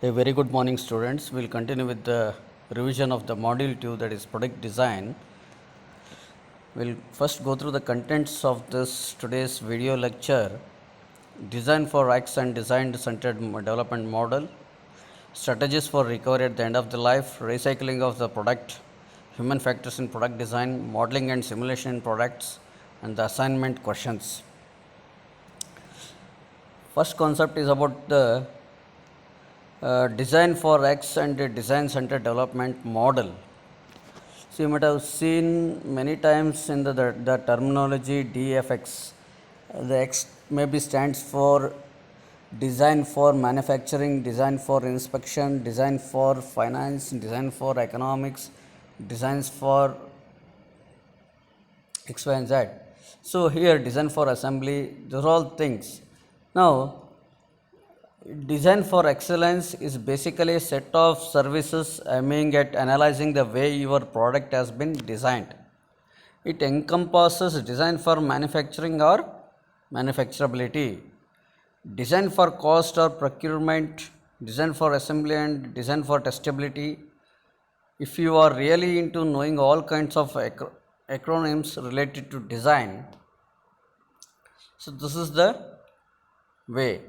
A very good morning, students. We'll continue with the revision of the module 2, that is product design. We'll first go through the contents of this today's video lecture: design for X and design centered development model, strategies for recovery at the end of the life, recycling of the product, human factors in product design, modeling and simulation in products, and the assignment questions. First concept is about the design for X and design centered development model. So you might have seen many times in the terminology DFX. The X maybe stands for design for manufacturing, design for inspection, design for finance, design for economics, designs for X, Y, and Z. So here design for assembly, those are all things. Now design for excellence is basically a set of services aiming at analyzing the way your product has been designed. It encompasses design for manufacturing or manufacturability, design for cost or procurement, design for assembly, and design for testability. If you are really into knowing all kinds of acronyms related to design, so this is the way.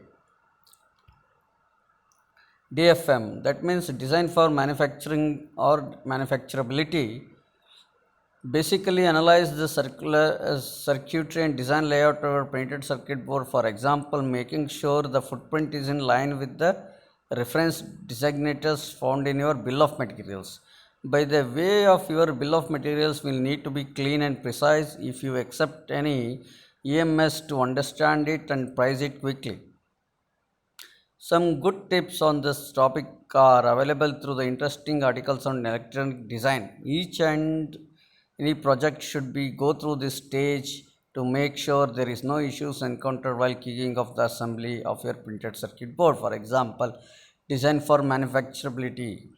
DFM, that means design for manufacturing or manufacturability, basically analyze the circuitry and design layout of a printed circuit board. For example, making sure the footprint is in line with the reference designators found in your bill of materials. By the way of your bill of materials will need to be clean and precise if you accept any EMS to understand it and price it quickly. Some good tips on this topic are available through the interesting articles on electronic design. Each and any project should be go through this stage to make sure there is no issues encountered while keying of the assembly of your printed circuit board. For example, design for manufacturability,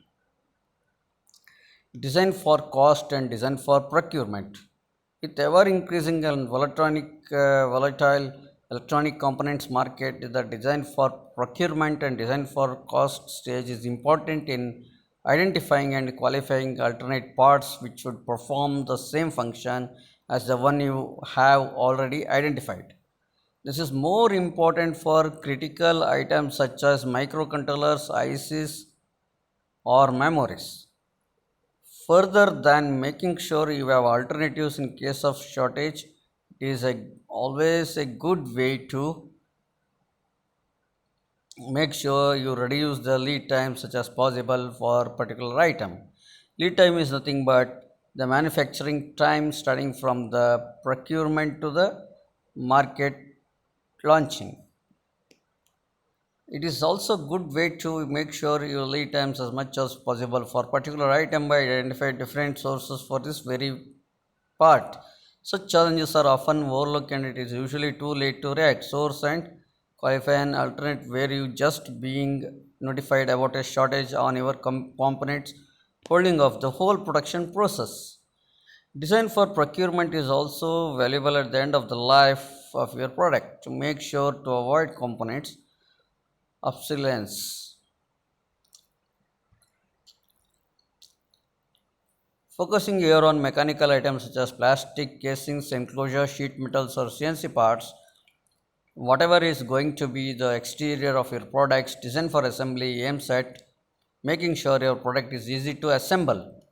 design for cost, and design for procurement. With ever increasing and volatile electronic components market, the design for procurement and design for cost stage is important in identifying and qualifying alternate parts which would perform the same function as the one you have already identified. This is more important for critical items such as microcontrollers, ICs, or memories. Further than making sure you have alternatives in case of shortage, it is always a good way to make sure you reduce the lead time such as possible for particular item. Lead time is nothing but the manufacturing time starting from the procurement to the market launching. It is also a good way to make sure your lead times as much as possible for particular item by identify different sources for this very part. Such challenges are often overlooked and it is usually too late to react. Source and qualify an alternate where you just being notified about a shortage on your components holding off the whole production process. Design for procurement is also valuable at the end of the life of your product to make sure to avoid components obsolescence. Focusing here on mechanical items such as plastic casings, enclosure, sheet metals, or CNC parts, whatever is going to be the exterior of your products, design for assembly aims at making sure your product is easy to assemble.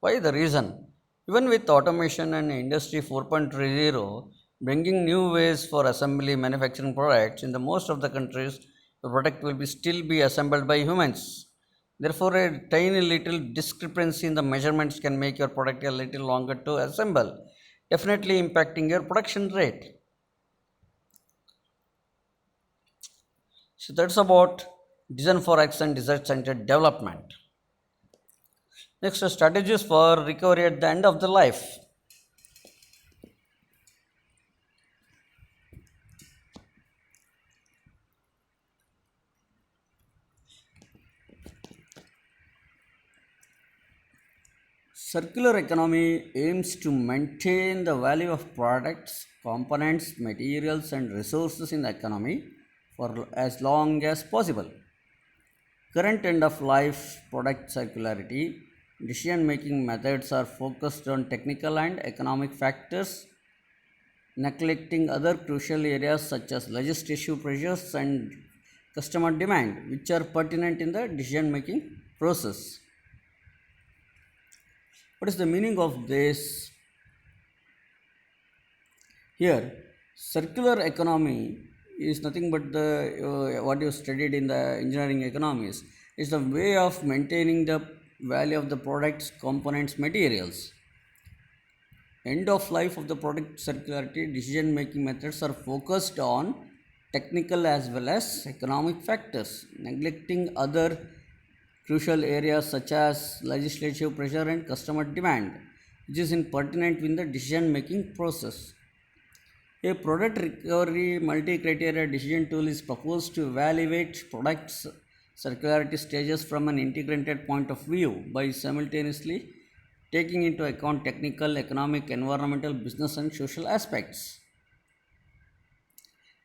Why the reason? Even with automation and Industry 4.0 bringing new ways for assembly manufacturing products, in the most of the countries, the product will be still be assembled by humans. Therefore, a tiny little discrepancy in the measurements can make your product a little longer to assemble, definitely impacting your production rate. So that's about design for X and design centered development. Next, strategies for recovery at the end of the life. Circular economy aims to maintain the value of products, components, materials, and resources in the economy for as long as possible. Current end of life product circularity decision making methods are focused on technical and economic factors, neglecting other crucial areas such as legislative pressures and customer demand, which are pertinent in the decision making process. What is the meaning of this? Here, circular economy is nothing but the what you studied in the engineering economies. Is the way of maintaining the value of the products, components, materials. End of life of the product circularity decision making methods are focused on technical as well as economic factors, neglecting other crucial areas such as legislative pressure and customer demand, which is impertinent in the decision making process. A product recovery multi-criteria decision tool is proposed to evaluate products circularity stages from an integrated point of view by simultaneously taking into account technical, economic, environmental, business and social aspects.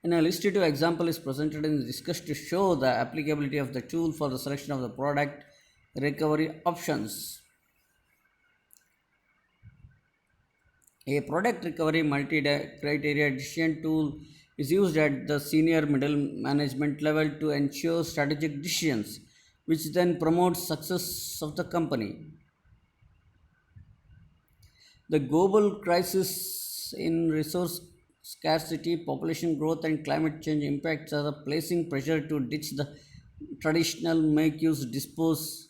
An illustrative example is presented and discussed to show the applicability of the tool for the selection of the product recovery options. A product recovery multi-criteria decision tool is used at the senior middle management level to ensure strategic decisions, which then promotes success of the company. The global crisis in resource scarcity, population growth, and climate change impacts are placing pressure to ditch the traditional make use dispose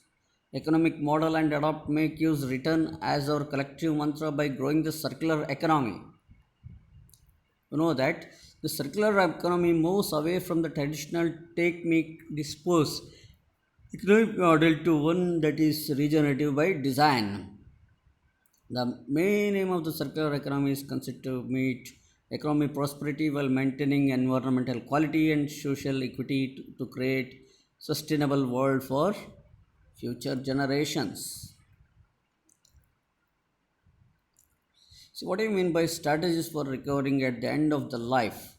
economic model and adopt make use return as our collective mantra by growing the circular economy. You know that the circular economy moves away from the traditional take, make, dispose economic model to one that is regenerative by design. The main aim of the circular economy is considered to meet economic prosperity while maintaining environmental quality and social equity to create sustainable world for future generations. So, what do you mean by strategies for recovering at the end of the life?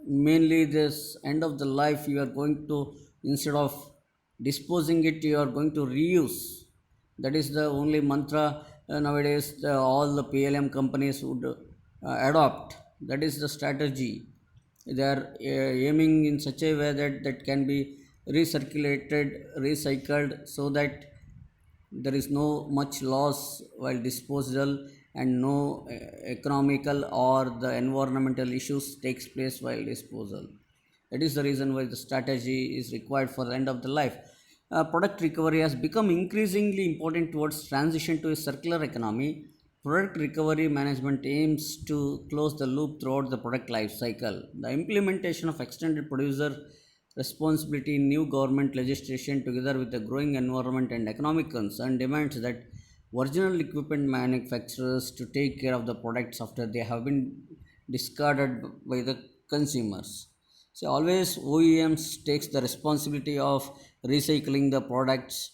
Mainly, this end of the life, you are going to, instead of disposing it, you are going to reuse. That is the only mantra nowadays all the PLM companies would adopt. That is the strategy. They are aiming in such a way that that can be recirculated, recycled, so that there is no much loss while disposal and no economical or the environmental issues takes place while disposal. That is the reason why the strategy is required for the end of the life. Product recovery has become increasingly important towards transition to a circular economy. Product recovery management aims to close the loop throughout the product life cycle. The implementation of extended producer responsibility in new government legislation, together with the growing environment and economic concern, demands that original equipment manufacturers to take care of the products after they have been discarded by the consumers. So always OEMs takes the responsibility of recycling the products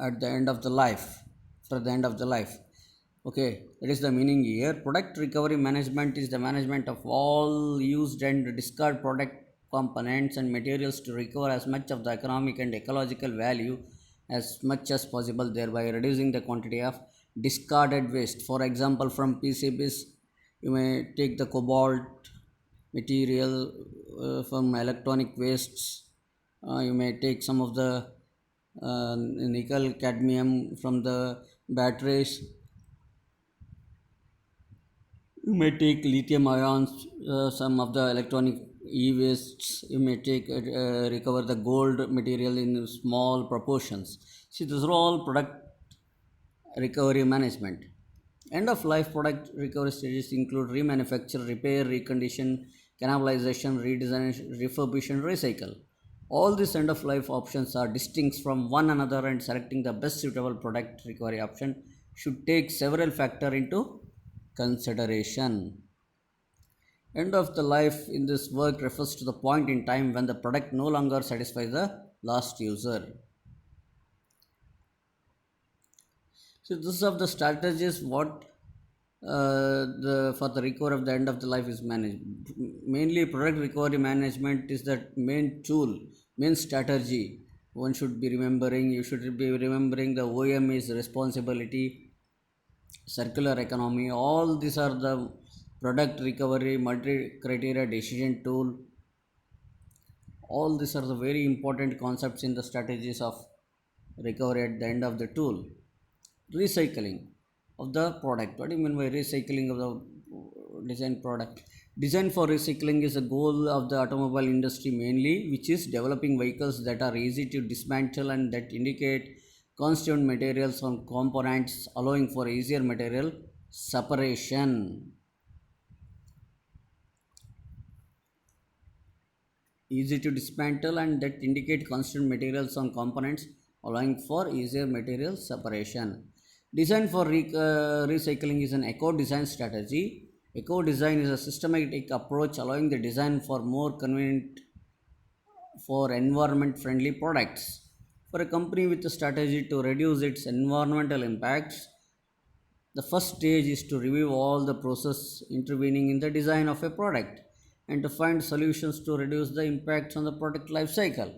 at the end of the life, for the end of the life. Okay, that is the meaning here. Product recovery management is the management of all used and discard product components and materials to recover as much of the economic and ecological value as much as possible, thereby reducing the quantity of discarded waste. For example, from PCBs, you may take the cobalt material from electronic wastes. You may take some of the nickel cadmium from the batteries. You may take lithium ions, some of the electronic e-wastes. You may take recover the gold material in small proportions. See, these are all product recovery management. End of life product recovery stages include remanufacture, repair, recondition, cannibalization, redesign, refurbish, and recycle. All these end of life options are distinct from one another, and selecting the best suitable product recovery option should take several factors into consideration. End of the life in this work refers to the point in time when the product no longer satisfies the last user. So this of the strategies what for the recovery of the end of the life is managed. Mainly, product recovery management is the main tool, main strategy. One should be remembering. You should be remembering the OEM is responsibility, circular economy. All these are the product recovery, multi criteria decision tool. All these are the very important concepts in the strategies of recovery at the end of the tool. Recycling of the product. What do you mean by recycling of the design product? Design for recycling is a goal of the automobile industry mainly, which is developing vehicles that are easy to dismantle and that indicate constituent materials on components, allowing for easier material separation. Easy to dismantle and that indicate constant materials on components, allowing for easier material separation. Design for recycling is an eco-design strategy. Eco-design is a systematic approach allowing the design for more convenient for environment-friendly products. For a company with a strategy to reduce its environmental impacts, the first stage is to review all the process intervening in the design of a product and to find solutions to reduce the impacts on the product life cycle.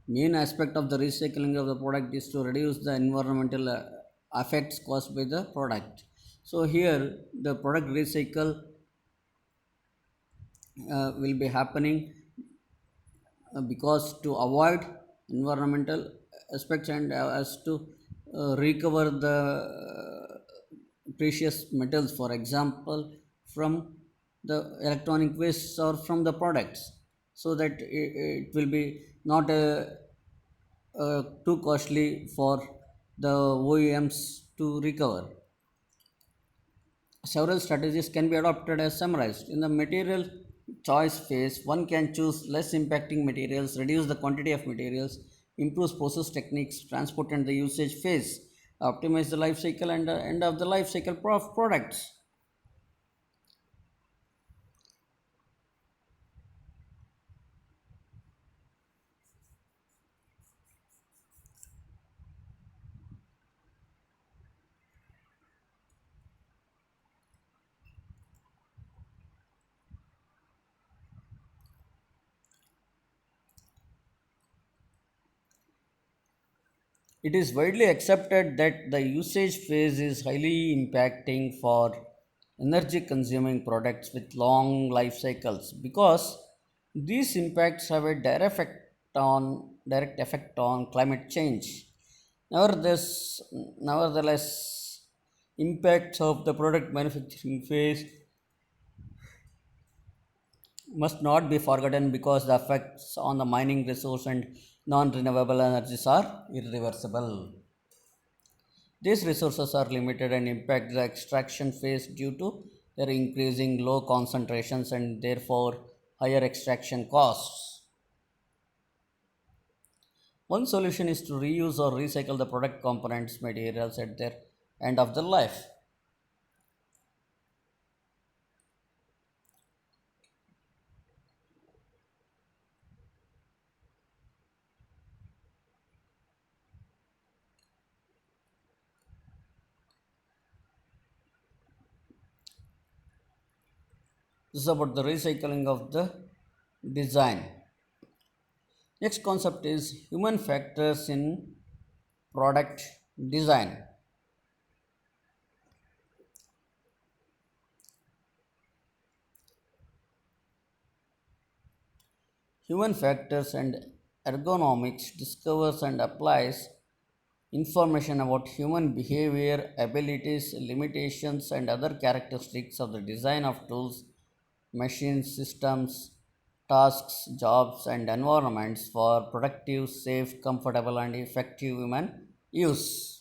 Main aspect of the recycling of the product is to reduce the environmental effects caused by the product. So here the product recycle will be happening because to avoid environmental aspects and as to recover the precious metals, for example, from the electronic waste or from the products, so that it will be not too costly for the OEMs to recover. Several strategies can be adopted as summarized. In the material choice phase, one can choose less impacting materials, reduce the quantity of materials, improve process techniques, transport and the usage phase, optimize the life cycle and end of the life cycle of products. It is widely accepted that the usage phase is highly impacting for energy consuming products with long life cycles because these impacts have a direct effect on climate change. Nevertheless, impacts of the product manufacturing phase must not be forgotten because the effects on the mining resource and non-renewable energies are irreversible. These resources are limited and impact the extraction phase due to their increasing low concentrations and therefore higher extraction costs. One solution is to reuse or recycle the product components materials at their end of the life. This is about the recycling of the design. Next concept is human factors in product design. Human factors and ergonomics discovers and applies information about human behavior, abilities, limitations, and other characteristics of the design of tools, machines, systems, tasks, jobs, and environments for productive, safe, comfortable, and effective human use.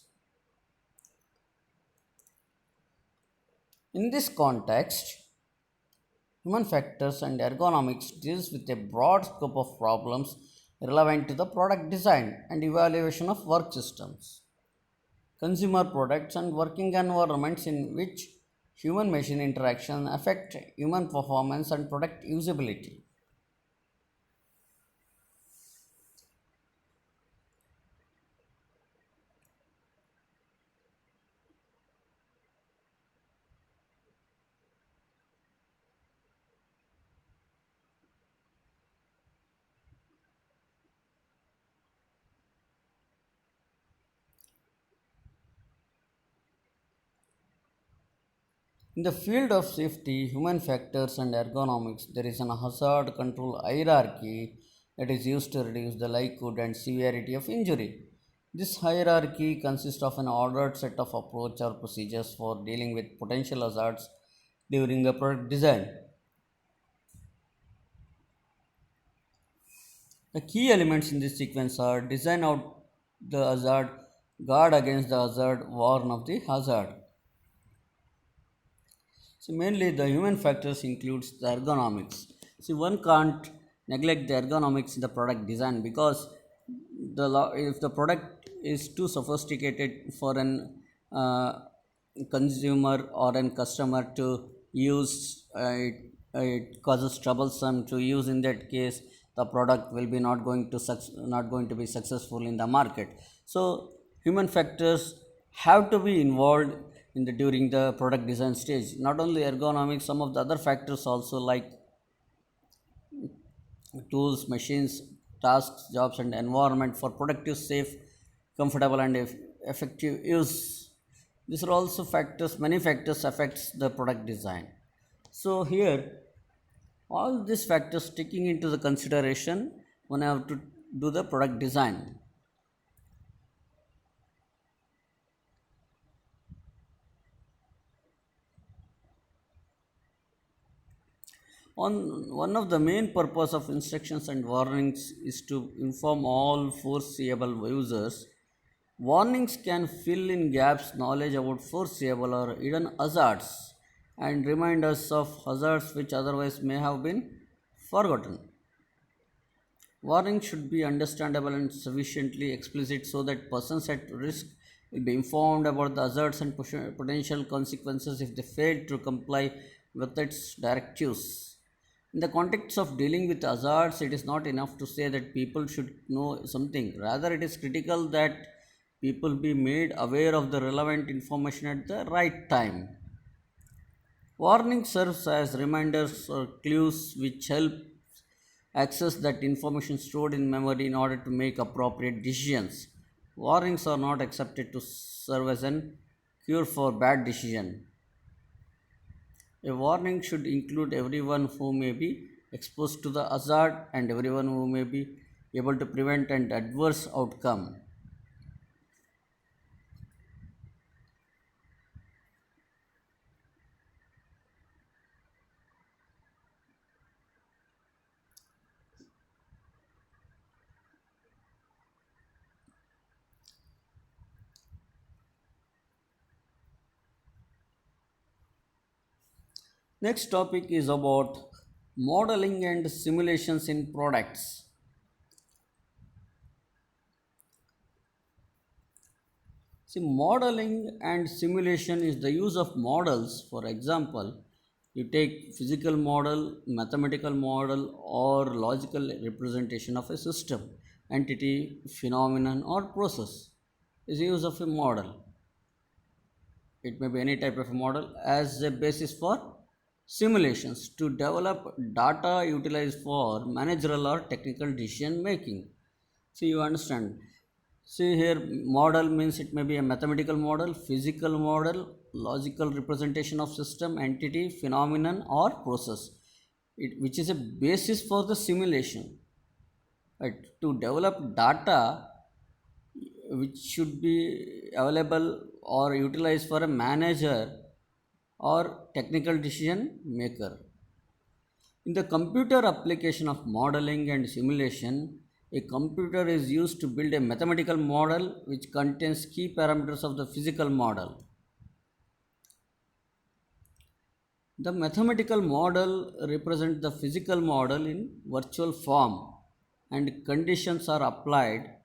In this context, human factors and ergonomics deals with a broad scope of problems relevant to the product design and evaluation of work systems, consumer products, and working environments in which human machine interaction affect human performance and product usability. In the field of safety, human factors, and ergonomics, there is an hazard control hierarchy that is used to reduce the likelihood and severity of injury. This hierarchy consists of an ordered set of approach or procedures for dealing with potential hazards during the product design. The key elements in this sequence are design out the hazard, guard against the hazard, warn of the hazard. So mainly the human factors includes the ergonomics. See, one can't neglect the ergonomics in the product design because if the product is too sophisticated for an consumer or an customer to use, it causes troublesome to use. In that case, the product will be not going to be successful in the market. So human factors have to be involved in the during the product design stage. Not only ergonomics, some of the other factors also, like tools, machines, tasks, jobs, and environment for productive, safe, comfortable, and effective use. These are also factors. Many factors affects the product design. So here, all these factors taking into the consideration when I have to do the product design. One of the main purpose of instructions and warnings is to inform all foreseeable users. Warnings can fill in gaps knowledge about foreseeable or hidden hazards and remind us of hazards which otherwise may have been forgotten. Warnings should be understandable and sufficiently explicit so that persons at risk will be informed about the hazards and potential consequences if they fail to comply with its directives. In the context of dealing with hazards, it is not enough to say that people should know something. Rather, it is critical that people be made aware of the relevant information at the right time. Warning serves as reminders or clues which help access that information stored in memory in order to make appropriate decisions. Warnings are not accepted to serve as an cure for bad decision. A warning should include everyone who may be exposed to the hazard and everyone who may be able to prevent an adverse outcome. Next topic is about modeling and simulations in products. See, modeling and simulation is the use of models. For example, you take physical model, mathematical model, or logical representation of a system, entity, phenomenon, or process. Is the use of a model. It may be any type of model as a basis for simulations to develop data utilized for managerial or technical decision making. So you understand. See here, model means it may be a mathematical model, physical model, logical representation of system, entity, phenomenon, or process, which is a basis for the simulation. Right? To develop data which should be available or utilized for a manager or technical decision maker. In the computer application of modeling and simulation, a computer is used to build a mathematical model which contains key parameters of the physical model. The mathematical model represents the physical model in virtual form, and conditions are applied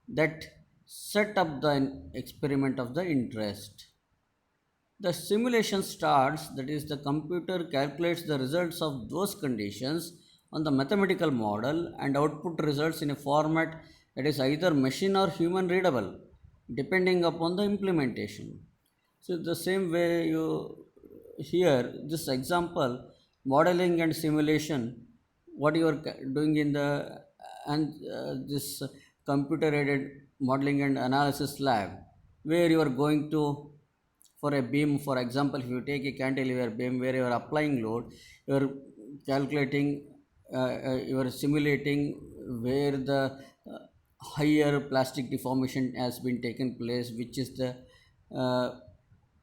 that set up the experiment of the interest. The simulation starts, that is, the computer calculates the results of those conditions on the mathematical model and output results in a format that is either machine or human readable, depending upon the implementation. So, the same way you here, this example, modeling and simulation, what you are doing in the and this computer aided modeling and analysis lab, where you are going to for a beam. For example, if you take a cantilever beam where you are applying load, you are calculating, you are simulating where the higher plastic deformation has been taken place, which is the uh,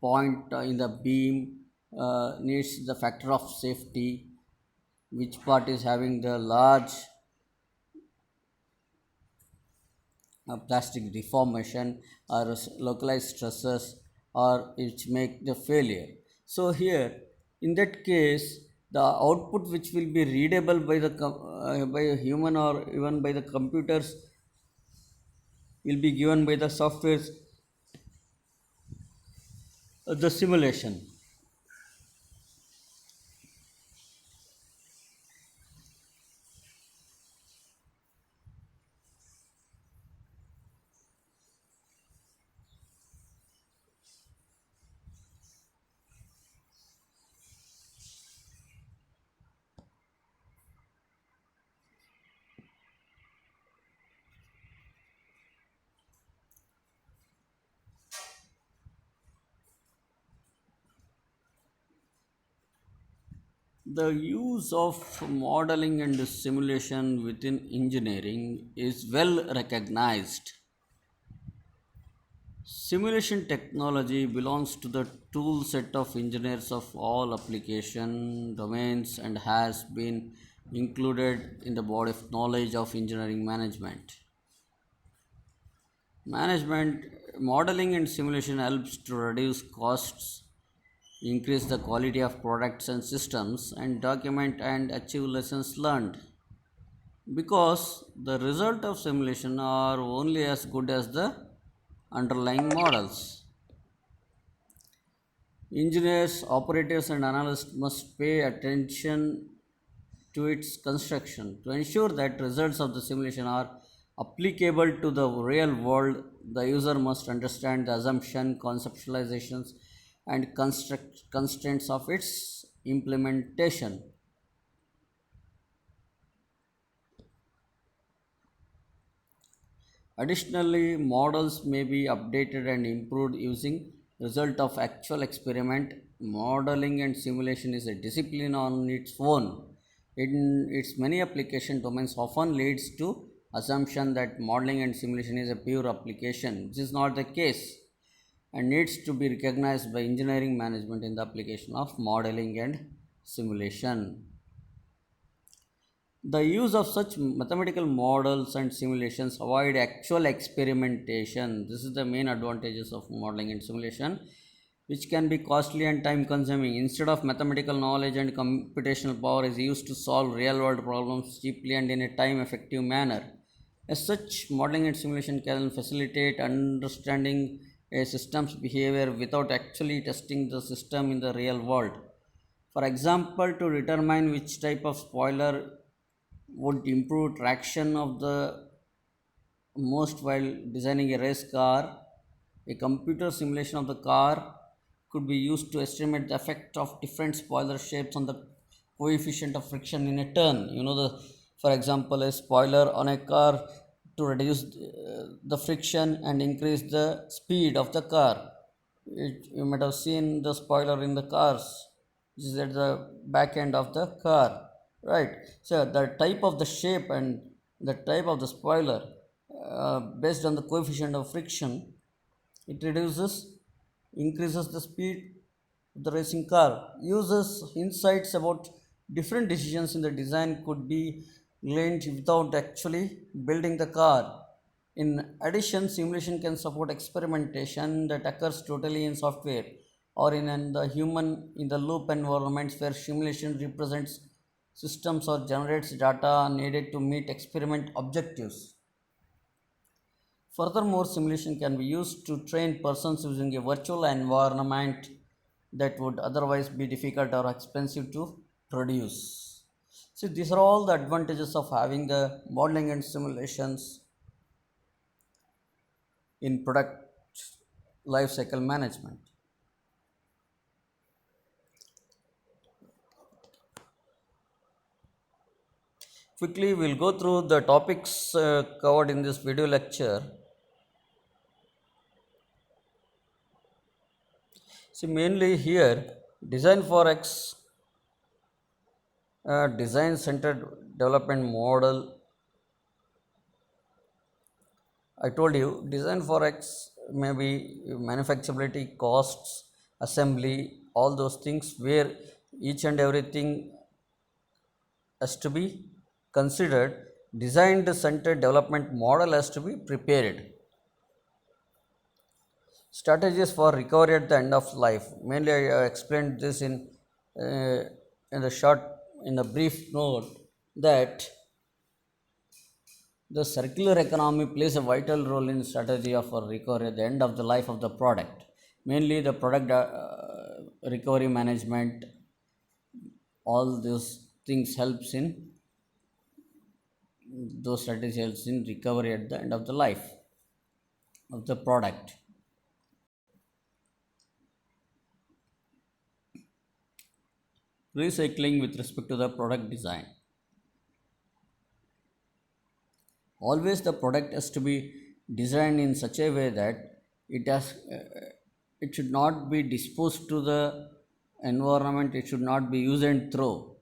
point in the beam needs the factor of safety, which part is having the large plastic deformation or localized stresses or which make the failure. So here in that case the output which will be readable by the by a human or even by the computers will be given by the softwares, the simulation. The use of modeling and simulation within engineering is well recognized. Simulation technology belongs to the tool set of engineers of all application domains and has been included in the body of knowledge of engineering management. Management modeling and simulation helps to reduce costs, increase the quality of products and systems, and document and achieve lessons learned. Because the result of simulation are only as good as the underlying models. Engineers, operators, and analysts must pay attention to its construction. To ensure that results of the simulation are applicable to the real world, the user must understand the assumption, conceptualizations, and constraints of its implementation. Additionally, models may be updated and improved using result of actual experiment. Modeling and simulation is a discipline on its own. In its many application domains often leads to assumption that modeling and simulation is a pure application. This is not the case and needs to be recognized by engineering management in the application of modeling and simulation. The use of such mathematical models and simulations avoid actual experimentation. This is the main advantages of modeling and simulation, which can be costly and time consuming. Instead of mathematical knowledge and computational power is used to solve real world problems cheaply and in a time effective manner. As such, modeling and simulation can facilitate understanding a system's behavior without actually testing the system in the real world. For example, to determine which type of spoiler would improve traction of the most while designing a race car, a computer simulation of the car could be used to estimate the effect of different spoiler shapes on the coefficient of friction in a turn. For example, a spoiler on a car to reduce the friction and increase the speed of the car. You might have seen the spoiler in the cars. This is at the back end of the car, right? So the type of the shape and the type of the spoiler, based on the coefficient of friction, it increases the speed of the racing car. Users insights about different decisions in the design could be gleaned without actually building the car. In addition, simulation can support experimentation that occurs totally in software or in the human in the loop environments where simulation represents systems or generates data needed to meet experiment objectives. Furthermore, simulation can be used to train persons using a virtual environment that would otherwise be difficult or expensive to produce. See, these are all the advantages of having the modeling and simulations in product lifecycle management. Quickly, we'll go through the topics covered in this video lecture. See, mainly here, design for X, design centered development model. I told you design for X may be manufacturability, costs, assembly, all those things where each and everything has to be considered. Designed centered development model has to be prepared. Strategies for recovery at the end of life. Mainly, I explained this uh, in the short, in the brief note that the circular economy plays a vital role in strategy of a recovery at the end of the life of the product. Mainly, the product recovery management, all those things helps in those strategies helps in recovery at the end of the life of the product. Recycling with respect to the product design. Always the product has to be designed in such a way that it should not be disposed to the environment. It should not be use and throw.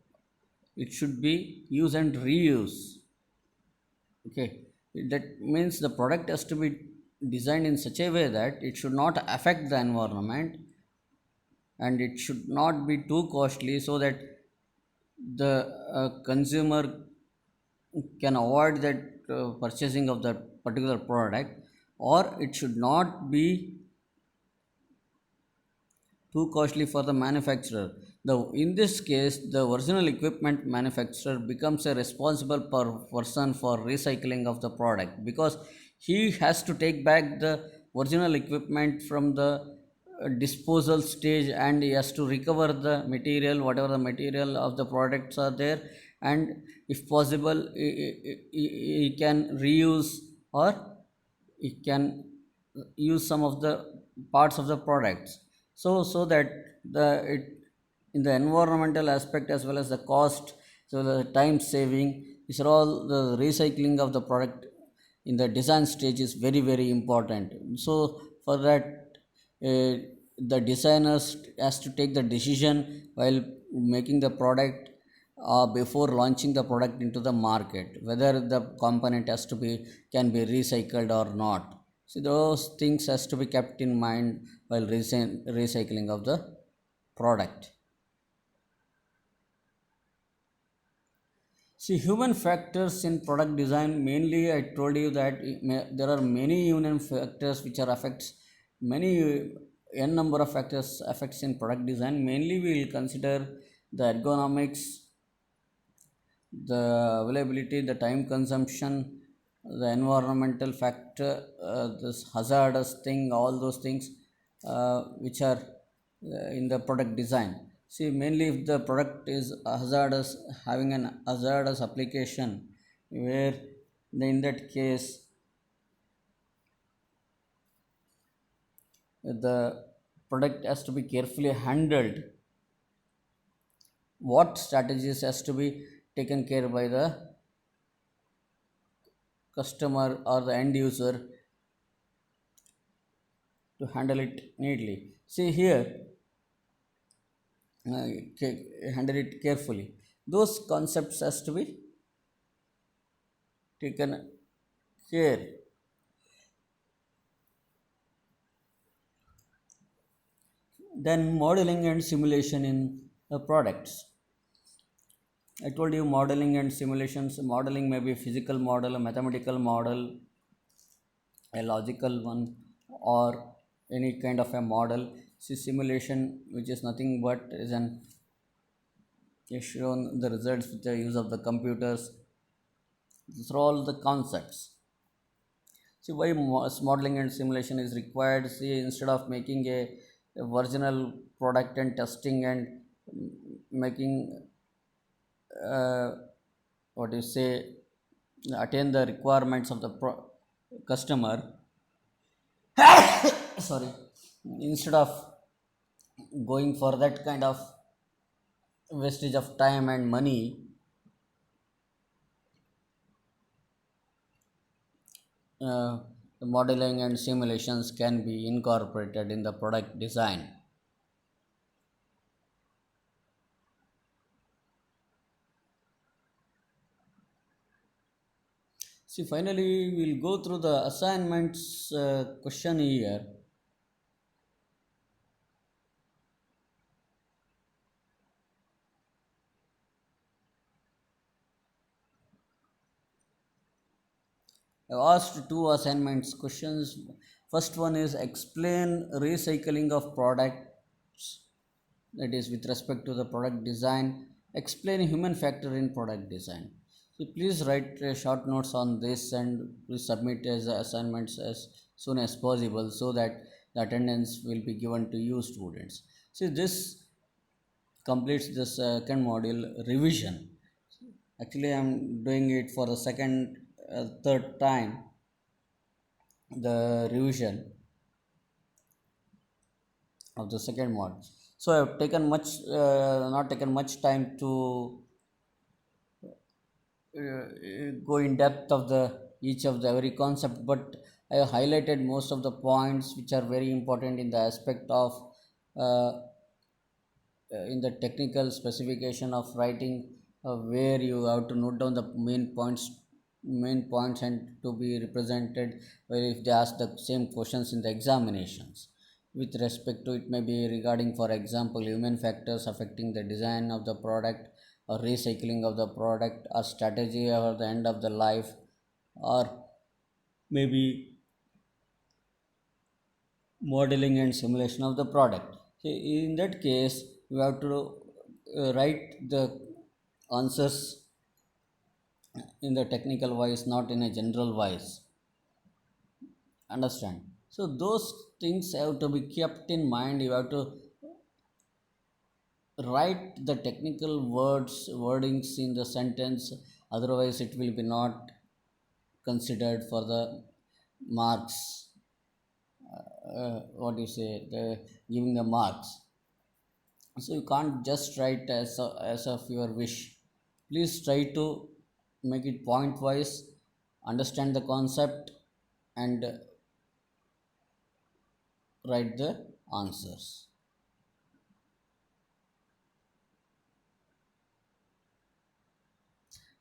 It should be use and reuse. Okay, that means the product has to be designed in such a way that it should not affect the environment, and it should not be too costly so that the consumer can avoid that purchasing of that particular product, or it should not be too costly for the manufacturer. In this case, the original equipment manufacturer becomes a responsible person for recycling of the product, because he has to take back the original equipment from the disposal stage, and he has to recover the material, whatever the material of the products are there, and if possible, he can reuse, or he can use some of the parts of the products, so that the it in the environmental aspect as well as the cost, so the time saving, these are all the recycling of the product in the design stage is very very important. So for that, uh, the designers has to take the decision while making the product, before launching the product into the market, whether the component has to be can be recycled or not. So those things has to be kept in mind while recycling of the product. See, human factors in product design, mainly I told you that there are many human factors which are affects many n number of factors affects in product design. Mainly we will consider the ergonomics, the availability, the time consumption, the environmental factor, this hazardous thing, all those things which are in the product design. See, mainly if the product is hazardous, having an hazardous application, where in that case the product has to be carefully handled. What strategies has to be taken care by the customer or the end user to handle it neatly. See here, handle it carefully. Those concepts has to be taken care. Then modeling and simulation in the products. I told you modeling and simulations. Modeling may be a physical model, a mathematical model, a logical one, or any kind of a model. See, simulation, which is nothing but is an is shown the results with the use of the computers. These are all the concepts. See why modeling and simulation is required. See, instead of making a original product and testing and making uh, what you say attain the requirements of the customer, sorry, instead of going for that kind of wastage of time and money, the modeling and simulations can be incorporated in the product design. See, finally we'll go through the assignments question here. I've asked two assignments questions. First one is explain recycling of products, that is with respect to the product design. Explain human factor in product design. So please write short notes on this and please submit as assignments as soon as possible so that the attendance will be given to you students. See, this completes the second module revision. Actually, I'm doing it for the second, third time, the revision of the second mod. So I have taken much, not taken much time to go in depth of the each of the every concept, but I have highlighted most of the points which are very important in the aspect of uh, in the technical specification of writing, where you have to note down the main points and to be represented, where if they ask the same questions in the examinations with respect to it may be regarding, for example, human factors affecting the design of the product, or recycling of the product, or strategy or the end of the life, or maybe modeling and simulation of the product. So in that case, you have to write the answers in the technical wise, not in a general wise. Understand? So those things have to be kept in mind. You have to write the technical wordings in the sentence. Otherwise, it will be not considered for the marks. What do you say? The giving the marks. So you can't just write as of your wish. Please try to make it point wise, understand the concept, and write the answers.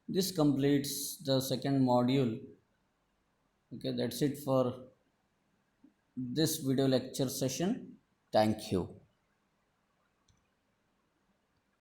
This completes the second module. Okay, that's it for this video lecture session. Thank you.